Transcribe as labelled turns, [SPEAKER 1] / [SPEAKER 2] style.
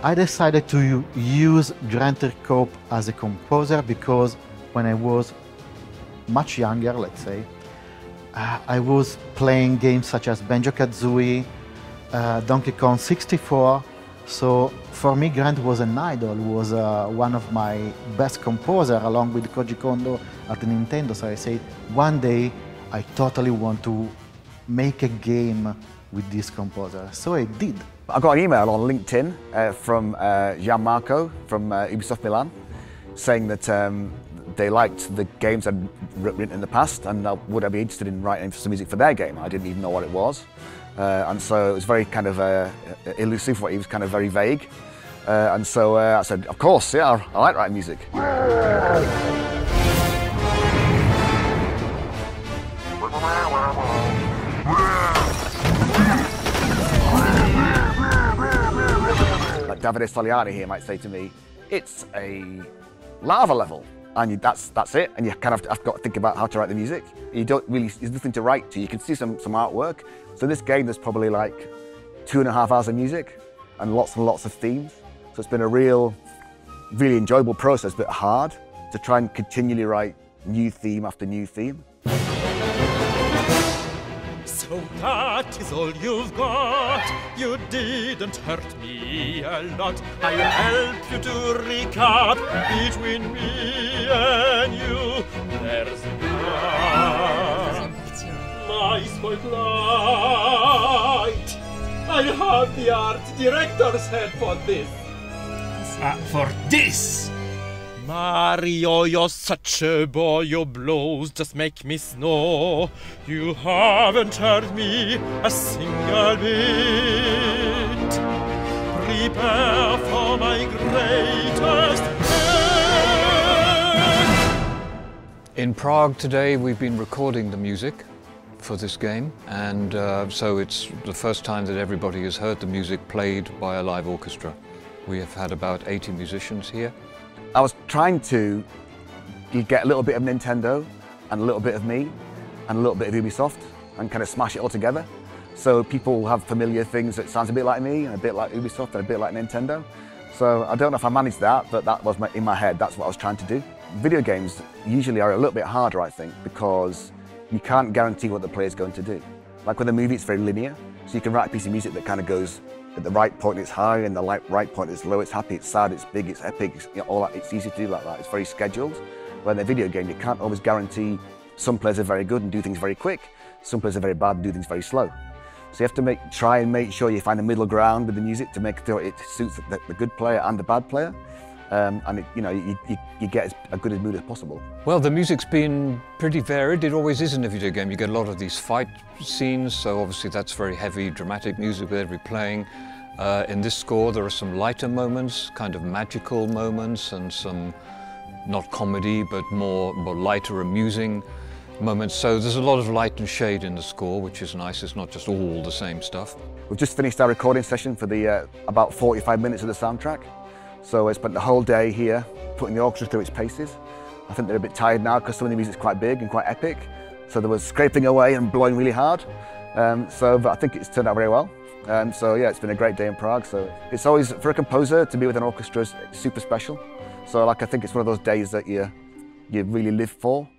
[SPEAKER 1] I decided to use Kirkhope as a composer because when I was much younger, let's say, I was playing games such as Banjo-Kazooie, Donkey Kong 64. So for me, Grant was an idol, was one of my best composers along with Koji Kondo at Nintendo. So I said, one day I totally want to make a game with this composer. So I did.
[SPEAKER 2] I got an email on LinkedIn from Gianmarco from Ubisoft Milan saying that they liked the games I'd written in the past and would I be interested in writing some music for their game. I didn't even know what it was. And so it was very kind of elusive, what he was kind of very vague. And so I said, of course, yeah, I like writing music. Like Davide Soliani here might say to me, it's a lava level. And that's it, and you kind of have got to think about how to write the music. You don't really, there's nothing to write to. You can see some artwork. So this game, there's probably like 2.5 hours of music and lots of themes. So it's been a really enjoyable process, but hard to try and continually write new theme after new theme.
[SPEAKER 3] So that is all you've got. You didn't hurt me a lot. I'll help you to recap. Between me and you, there's a gap. My spotlight. I have the art director's head for this. For this? Mario, you're such a boy, your blows just make me snow. You haven't hurt me a single bit. Prepare for my greatest hit.
[SPEAKER 4] In Prague today we've been recording the music for this game, and so it's the first time that everybody has heard the music played by a live orchestra. We have had about 80 musicians here.
[SPEAKER 2] I was trying to get a little bit of Nintendo and a little bit of me and a little bit of Ubisoft and kind of smash it all together. So people have familiar things that sounds a bit like me and a bit like Ubisoft and a bit like Nintendo. So I don't know if I managed that, but that was in my head, that's what I was trying to do. Video games usually are a little bit harder, I think, because you can't guarantee what the player's going to do. Like with a movie, it's very linear. So you can write a piece of music that kind of goes at the right point it's high and the right point it's low, it's happy, it's sad, it's big, it's epic, it's, all that. It's easy to do like that, it's very scheduled. But in a video game, you can't always guarantee. Some players are very good and do things very quick, some players are very bad and do things very slow. So you have to try and make sure you find a middle ground with the music to make sure it suits the good player and the bad player. And you get as a good a mood as possible.
[SPEAKER 4] Well, the music's been pretty varied. It always is in a video game. You get a lot of these fight scenes, so obviously that's very heavy, dramatic music with every playing. In this score, there are some lighter moments, kind of magical moments, and some, not comedy, but more lighter, amusing moments. So there's a lot of light and shade in the score, which is nice. It's not just all the same stuff.
[SPEAKER 2] We've just finished our recording session for the about 45 minutes of the soundtrack. So I spent the whole day here putting the orchestra through its paces. I think they're a bit tired now because some of the music's quite big and quite epic. So there was scraping away and blowing really hard. But I think it's turned out very well. So yeah, it's been a great day in Prague. So it's always, for a composer, to be with an orchestra is super special. So I think it's one of those days that you really live for.